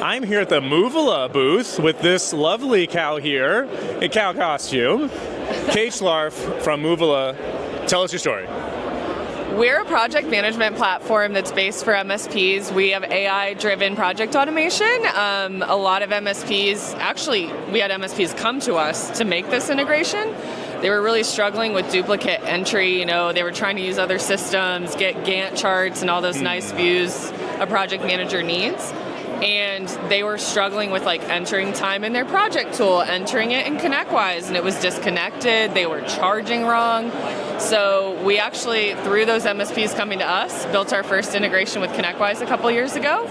I'm here at the Movila booth with this lovely cow here, a cow costume. Kate Schlarf from Movila, tell us your story. We're a project management platform that's based for MSPs. We have AI-driven project automation. A lot of MSPs, actually, we had MSPs come to us to make this integration. They were really struggling with duplicate entry. They were trying to use other systems, get Gantt charts and all those nice views a project manager needs. And they were struggling with entering time in their project tool, entering it in ConnectWise, and it was disconnected. They were charging wrong. So we actually, through those MSPs coming to us, built our first integration with ConnectWise a couple years ago.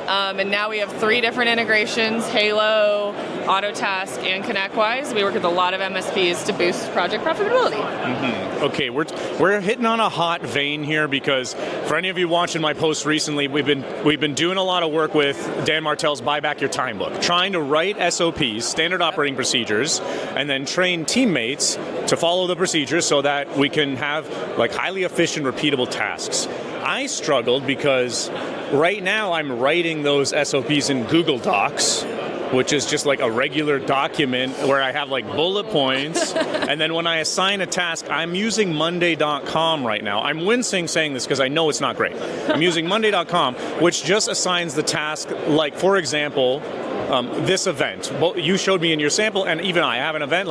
And now we have 3 different integrations, Halo, Autotask, and ConnectWise. We work with a lot of MSPs to boost project profitability. Mm-hmm. Okay, we're hitting on a hot vein here because for any of you watching my posts recently, we've been doing a lot of work with Dan Martell's Buy Back Your Time book, trying to write SOPs, standard operating procedures, and then train teammates to follow the procedures so that we can have highly efficient, repeatable tasks. I struggled because right now I'm writing those SOPs in Google Docs, which is just a regular document where I have bullet points. And then when I assign a task, I'm using Monday.com right now. I'm wincing saying this because I know it's not great. I'm using Monday.com, which just assigns the task, for example, this event. You showed me in your sample, and even I have an event,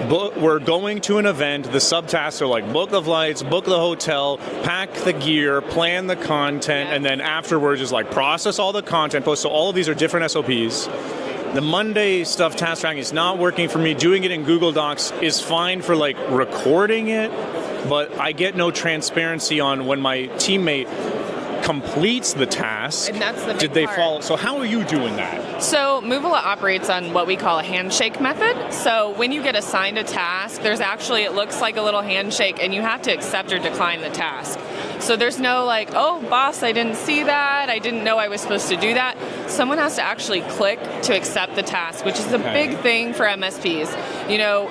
we're going to an event, the subtasks are book the flights, book the hotel, pack the gear, plan the content, and then afterwards is process all the content posts. So all of these are different SOPs. The Monday stuff, task tracking, is not working for me. Doing it in Google Docs is fine for recording it, but I get no transparency on when my teammate completes the task. And that's the big Did they part. follow? So how are you doing that? So Movila operates on what we call a handshake method. So when you get assigned a task, there's actually, it looks like a little handshake, and you have to accept or decline the task. So there's no oh, boss, I didn't see that. I didn't know I was supposed to do that. Someone has to actually click to accept the task, which is a big thing for MSPs.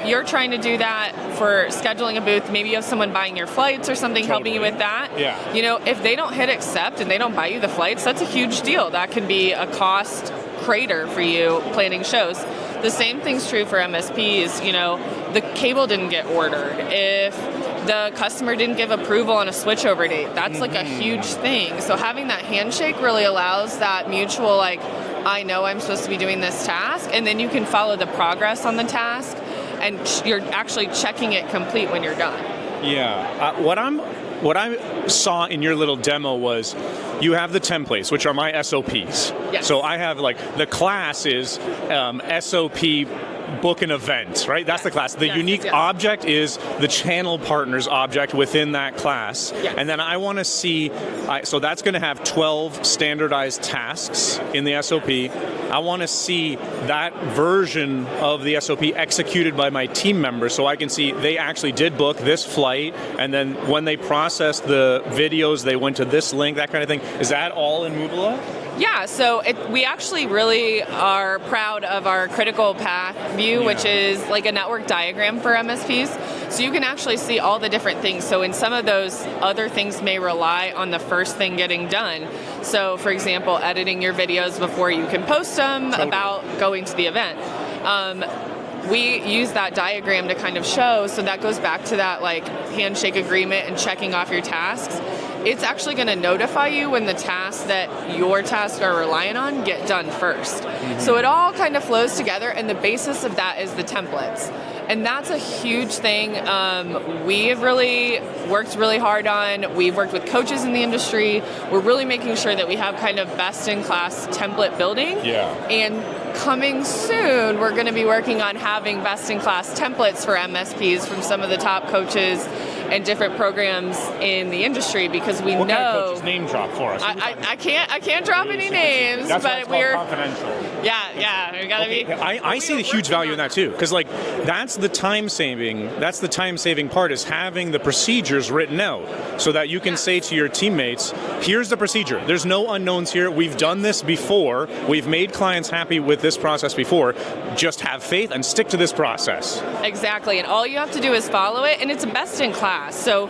You're trying to do that for scheduling a booth. Maybe you have someone buying your flights or something, helping you with that. Yeah. If they don't hit accept and they don't buy you the flights, that's a huge deal. That can be a cost crater for you planning shows. The same thing's true for MSPs. The cable didn't get ordered. If the customer didn't give approval on a switchover date, that's a huge thing. So having that handshake really allows that mutual, I know I'm supposed to be doing this task, and then you can follow the progress on the task, and you're actually checking it complete when you're done. Yeah. What I saw in your little demo was you have the templates, which are my SOPs. Yes. So I have the class is SOP book an event, right? That's the class. The unique object is the channel partners object within that class. Yes. And then I want to see, so that's going to have 12 standardized tasks in the SOP. I want to see that version of the SOP executed by my team members so I can see they actually did book this flight, and then when they processed the videos, they went to this link, that kind of thing. Is that all in Movila? Yeah, so we actually really are proud of our critical path view, which is a network diagram for MSPs. So you can actually see all the different things. So in some of those, other things may rely on the first thing getting done. So for example, editing your videos before you can post them, about going to the event. We use that diagram to kind of show, so that goes back to that handshake agreement and checking off your tasks. It's actually going to notify you when the tasks that your tasks are relying on get done first. So it all kind of flows together, and the basis of that is the templates. And that's a huge thing we have really worked really hard on. We've worked with coaches in the industry. We're really making sure that we have kind of best-in-class template building. Yeah. And coming soon, we're going to be working on having best-in-class templates for MSPs from some of the top coaches and different programs in the industry, because we what know. What kind of coaches name drop for us? I can't drop any names, that's but we're confidential. Yeah, we gotta be. I see the huge value in that too, because that's the time saving. That's the time saving part, is having the procedures written out so that you can say to your teammates, "Here's the procedure. There's no unknowns here. We've done this before. We've made clients happy with this process before. Just have faith and stick to this process." Exactly, and all you have to do is follow it, and it's a best in class. class. So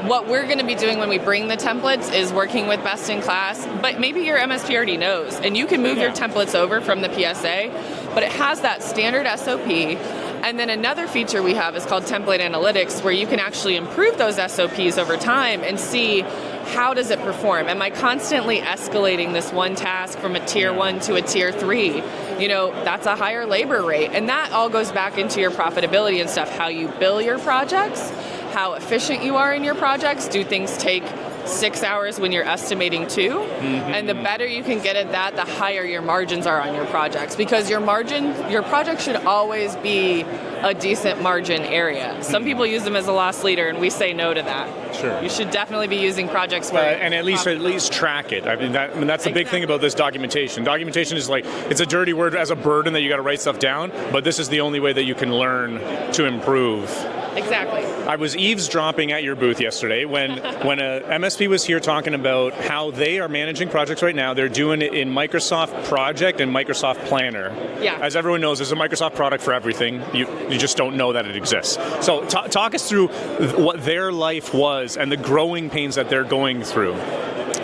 what we're going to be doing when we bring the templates is working with best in class, but maybe your MSP already knows, and you can move your templates over from the PSA, but it has that standard SOP. And then another feature we have is called Template Analytics, where you can actually improve those SOPs over time and see how does it perform. Am I constantly escalating this one task from a tier 1 to a tier 3? You know, that's a higher labor rate. And that all goes back into your profitability and stuff, how you bill your projects, how efficient you are in your projects. Do things take 6 hours when you're estimating 2? Mm-hmm. And the better you can get at that, the higher your margins are on your projects, because your project should always be a decent margin area. Some people use them as a loss leader, and we say no to that. Sure. You should definitely be using projects for and at least track it. I mean, that's the big thing about this documentation. Documentation is like, it's a dirty word as a burden that you got to write stuff down, but this is the only way that you can learn to improve. Exactly. I was eavesdropping at your booth yesterday when a MSP was here talking about how they are managing projects right now. They're doing it in Microsoft Project and Microsoft Planner. Yeah. As everyone knows, there's a Microsoft product for everything. You just don't know that it exists. So talk us through what their life was and the growing pains that they're going through.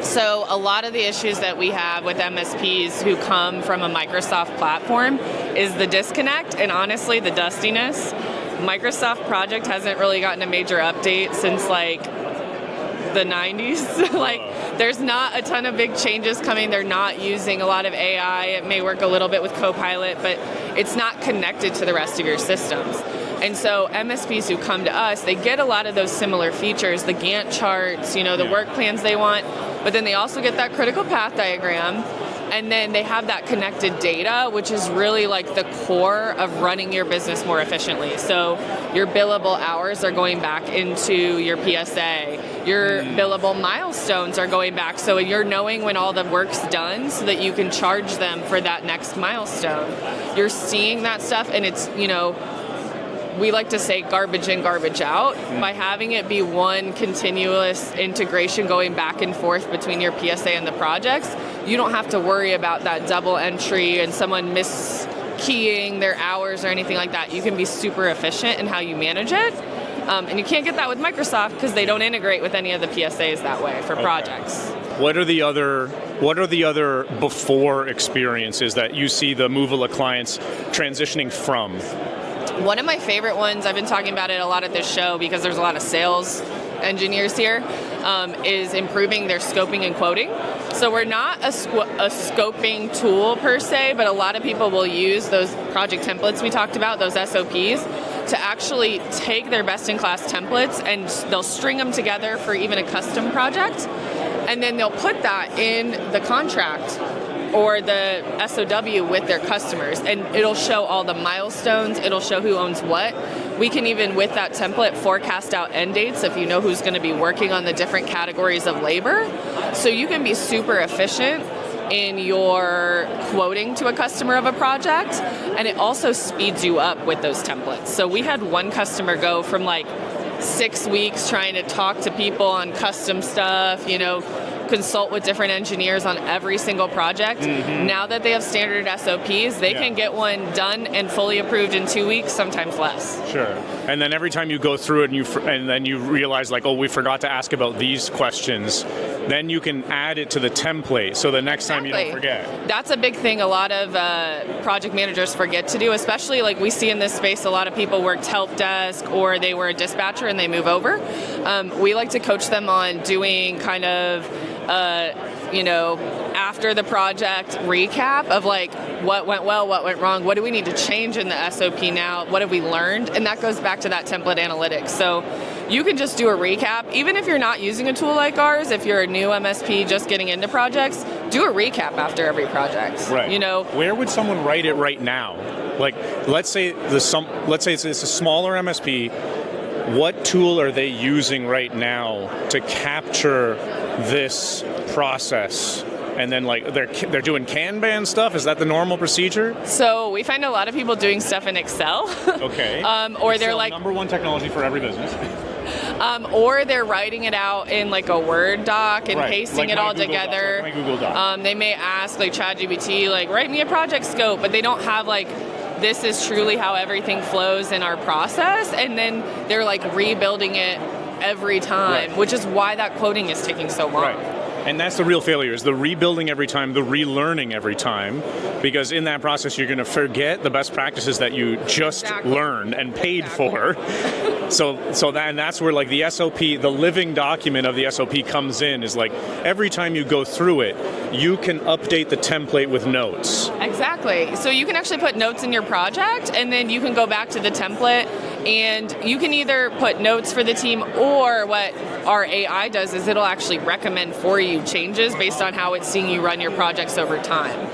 So a lot of the issues that we have with MSPs who come from a Microsoft platform is the disconnect and honestly the dustiness. Microsoft Project hasn't really gotten a major update since like the 90s. There's not a ton of big changes coming. They're not using a lot of AI. It may work a little bit with Copilot, but it's not connected to the rest of your systems. And so MSPs who come to us, they get a lot of those similar features, the Gantt charts, the work plans they want, but then they also get that critical path diagram. And then they have that connected data, which is really like the core of running your business more efficiently. So your billable hours are going back into your PSA. Your billable milestones are going back. So you're knowing when all the work's done so that you can charge them for that next milestone. You're seeing that stuff, and it's, we like to say garbage in, garbage out. By having it be one continuous integration going back and forth between your PSA and the projects, you don't have to worry about that double entry and someone miskeying their hours or anything like that. You can be super efficient in how you manage it. And you can't get that with Microsoft because they don't integrate with any of the PSAs that way for projects. What are the other before experiences that you see the Movila clients transitioning from? One of my favorite ones, I've been talking about it a lot at this show because there's a lot of sales engineers here, is improving their scoping and quoting. So we're not a scoping tool per se, but a lot of people will use those project templates we talked about, those SOPs, to actually take their best-in-class templates and they'll string them together for even a custom project, and then they'll put that in the contract or the SOW with their customers, and it'll show all the milestones, it'll show who owns what. We can even, with that template, forecast out end dates if you know who's going to be working on the different categories of labor. So you can be super efficient in your quoting to a customer of a project, and it also speeds you up with those templates. So we had one customer go from 6 weeks trying to talk to people on custom stuff, consult with different engineers on every single project. Mm-hmm. Now that they have standard SOPs, they can get one done and fully approved in 2 weeks, sometimes less. Sure. And then every time you go through it and then you realize we forgot to ask about these questions, then you can add it to the template so the next time you don't forget. That's a big thing a lot of project managers forget to do, especially we see in this space, a lot of people worked help desk or they were a dispatcher and they move over. We like to coach them on doing kind of after the project recap of what went well, what went wrong, what do we need to change in the SOP now, what have we learned, and that goes back to that template analytics. So you can just do a recap, even if you're not using a tool like ours. If you're a new MSP just getting into projects, do a recap after every project. Right. Where would someone write it right now? Let's say it's a smaller MSP. What tool are they using right now to capture this process? And then they're doing Kanban stuff? Is that the normal procedure? So we find a lot of people doing stuff in Excel. Okay. Or they're number one technology for every business. Or they're writing it out in a Word doc and pasting it all together. Like my Google Doc. They may ask ChatGPT, write me a project scope, but they don't have this is truly how everything flows in our process, and then they're rebuilding it every time, Right. which is why that quoting is taking so long. Right. And that's the real failure, is the rebuilding every time, the relearning every time, because in that process you're going to forget the best practices that you just learned and paid for. And that's where like the SOP, the living document of the SOP comes in, is like every time you go through it, you can update the template with notes. Exactly. So you can actually put notes in your project, and then you can go back to the template, and you can either put notes for the team, or what our AI does is it'll actually recommend for you changes based on how it's seeing you run your projects over time.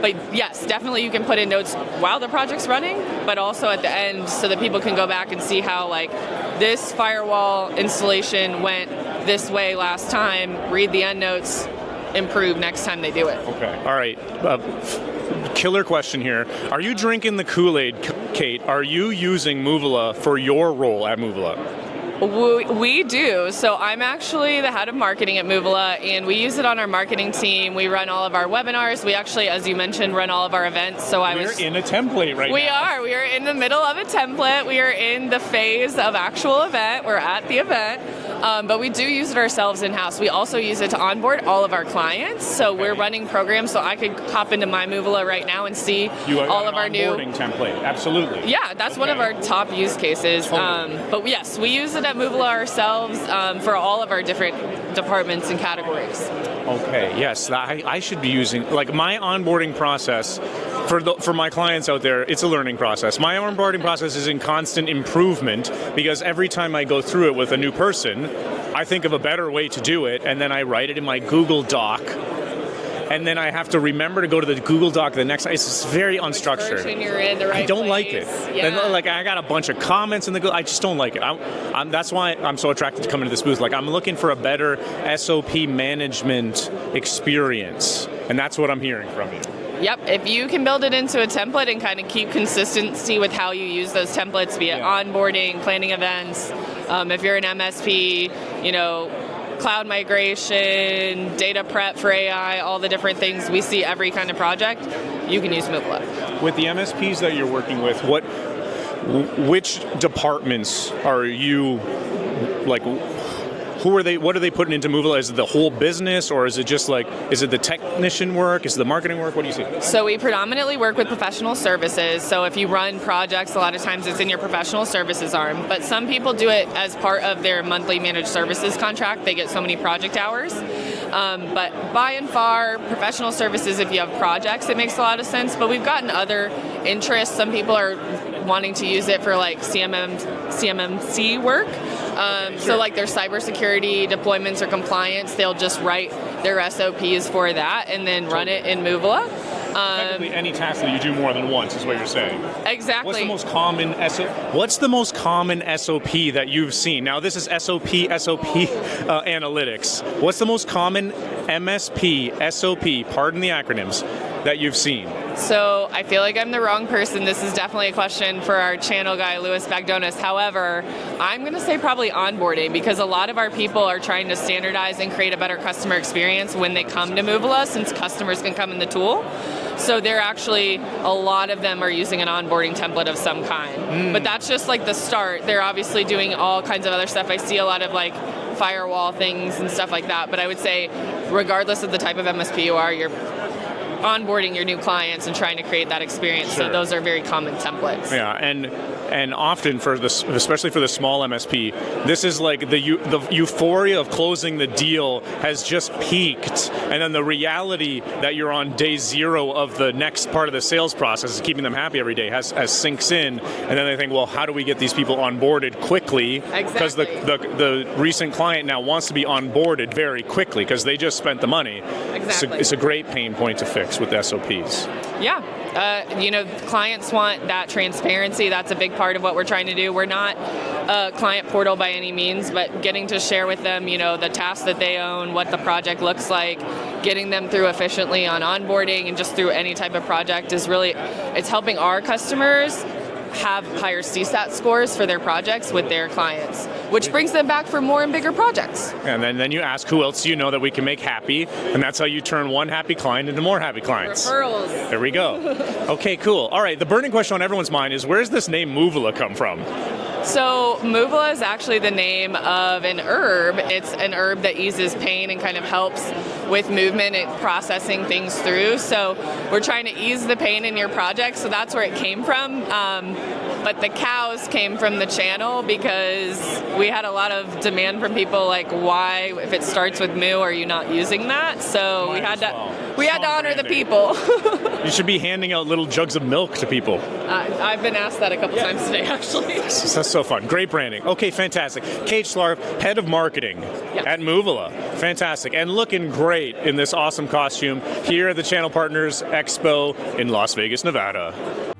But yes, definitely you can put in notes while the project's running, but also at the end, so that people can go back and see how like this firewall installation went this way last time, read the end notes, improve next time they do it. Okay. All right. Killer question here. Are you drinking the Kool-Aid, Kate? Are you using Movula for your role at Movula? We do. So I'm actually the head of marketing at Movula, and we use it on our marketing team. We run all of our webinars. We actually, as you mentioned, run all of our events. So We're in a template right now. We are. We are in the middle of a template. We are in the phase of actual event. We're at the event. But we do use it ourselves in-house. We also use it to onboard all of our clients. So we're running programs. So I could hop into my Movula right now and see all of our new onboarding template. Absolutely. Yeah, that's one of our top use cases. Totally. But yes, we use it at Movula ourselves for all of our different departments and categories. Okay. Yes, I should be using, like, my onboarding process for my clients out there. It's a learning process. My onboarding process is in constant improvement, because every time I go through it with a new person, I think of a better way to do it, and then I write it in my Google Doc. And then I have to remember to go to the Google Doc the next. It's very unstructured. Which version you're in, the right I don't place. like it. Yeah. And, like, I got a bunch of comments in the Google. I just don't like it. That's why I'm so attracted to coming to this booth. Like, I'm looking for a better SOP management experience, and that's what I'm hearing from you. Yep, if you can build it into a template and kind of keep consistency with how you use those templates, be it onboarding, planning events, if you're an MSP, cloud migration, data prep for AI, all the different things, we see every kind of project, you can use Movula. With the MSPs that you're working with, which departments are you, like, who are they? What are they putting into Movula? Is it the whole business, or is it just like, is it the technician work? Is it the marketing work? What do you see? So we predominantly work with professional services. So if you run projects, a lot of times it's in your professional services arm. But some people do it as part of their monthly managed services contract. They get so many project hours. But by and far, professional services, if you have projects, it makes a lot of sense. But we've gotten other interests. Some people are wanting to use it for like CMMC work. So like their cybersecurity deployments or compliance, they'll just write their SOPs for that and then run it in Movula. Effectively, any task that you do more than once is what you're saying. Exactly. What's the most common SOP that you've seen? Now, this is SOP analytics. What's the most common MSP, SOP, pardon the acronyms, that you've seen? So I feel like I'm the wrong person. This is definitely a question for our channel guy, Louis Bagdonis. However, I'm going to say probably onboarding, because a lot of our people are trying to standardize and create a better customer experience when they come to Movula, since customers can come in the tool. So they're actually, a lot of them are using an onboarding template of some kind. But that's just like the start. They're obviously doing all kinds of other stuff. I see a lot of like firewall things and stuff like that. But I would say, regardless of the type of MSP you are, you're onboarding your new clients and trying to create that experience. Sure. So those are very common templates. Yeah, and often especially for the small MSP, this is like the euphoria of closing the deal has just peaked, and then the reality that you're on day zero of the next part of the sales process, keeping them happy every day, has sinks in, and then they think, well, how do we get these people onboarded quickly? Because the recent client now wants to be onboarded very quickly because they just spent the money. Exactly. It's a great pain point to fix with SOPs. Yeah. Clients want that transparency. That's a big part of what we're trying to do. We're not a client portal by any means, but getting to share with them, the tasks that they own, what the project looks like, getting them through efficiently on onboarding and just through any type of project is really, it's helping our customers have higher CSAT scores for their projects with their clients, which brings them back for more and bigger projects. And then you ask, who else do you know that we can make happy? And that's how you turn one happy client into more happy clients. Referrals. There we go. Okay, cool. All right, the burning question on everyone's mind is, where's this name Movula come from? So Muvula is actually the name of an herb. It's an herb that eases pain and kind of helps with movement and processing things through. So we're trying to ease the pain in your project. So that's where it came from. But the cows came from the channel because we had a lot of demand from people like, why, if it starts with Moo, are you not using that? So we had to honor the people. You should be handing out little jugs of milk to people. I've been asked that a couple times today, actually. That's so fun. Great branding. Okay, fantastic. Kate Schlarf, head of marketing at Muvula. Fantastic. And looking great in this awesome costume here at the Channel Partners Expo in Las Vegas, Nevada.